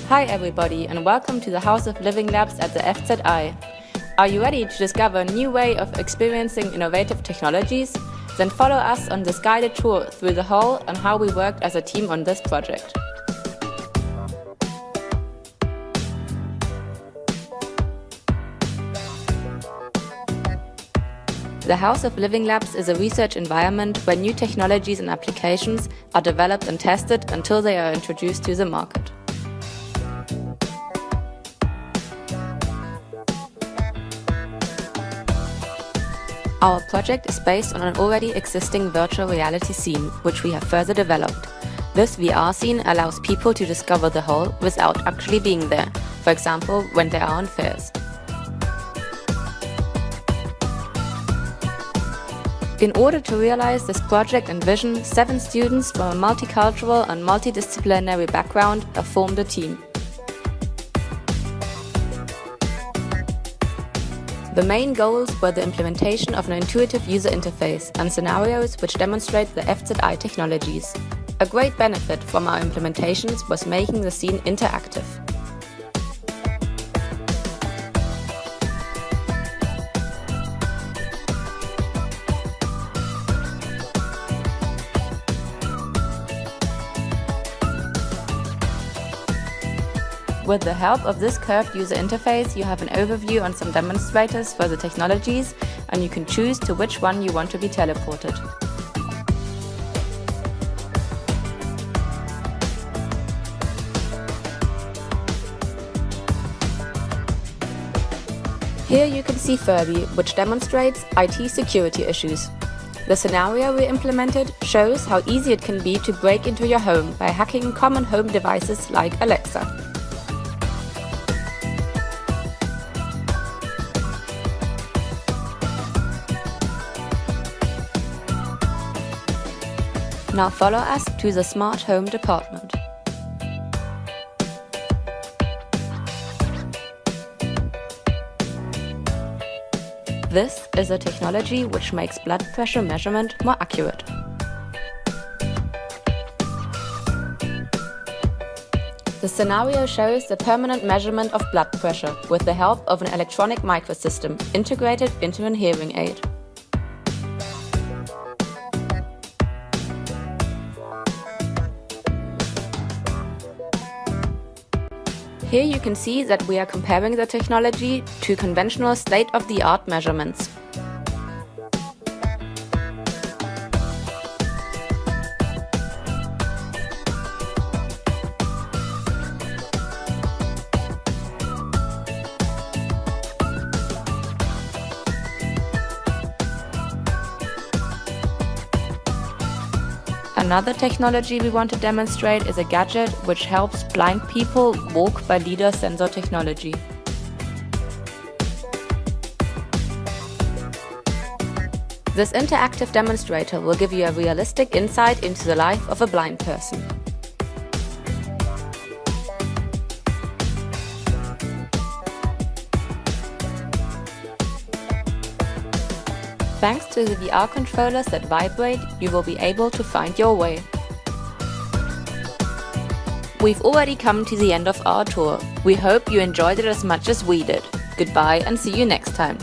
Hi everybody and welcome to the House of Living Labs at the FZI. Are you ready to discover a new way of experiencing innovative technologies? Then follow us on this guided tour through the Holl and how we worked as a team on this project. The House of Living Labs is a research environment where new technologies and applications are developed and tested until they are introduced to the market. Our project is based on an already existing virtual reality scene, which we have further developed. This VR scene allows people to discover the Holl without actually being there, for example, when they are on fairs. In order to realize this project and vision, 7 students from a multicultural and multidisciplinary background have formed a team. The main goals were the implementation of an intuitive user interface and scenarios which demonstrate the FZI technologies. A great benefit from our implementations was making the scene interactive. With the help of this curved user interface, you have an overview on some demonstrators for the technologies, and you can choose to which one you want to be teleported. Here you can see Furby, which demonstrates IT security issues. The scenario we implemented shows how easy it can be to break into your home by hacking common home devices like Alexa. Now follow us to the smart home department. This is a technology which makes blood pressure measurement more accurate. The scenario shows the permanent measurement of blood pressure with the help of an electronic microsystem integrated into a hearing aid. Here you can see that we are comparing the technology to conventional state-of-the-art measurements. Another technology we want to demonstrate is a gadget which helps blind people walk by LiDAR sensor technology. This interactive demonstrator will give you a realistic insight into the life of a blind person. Thanks to the VR controllers that vibrate, you will be able to find your way. We've already come to the end of our tour. We hope you enjoyed it as much as we did. Goodbye and see you next time.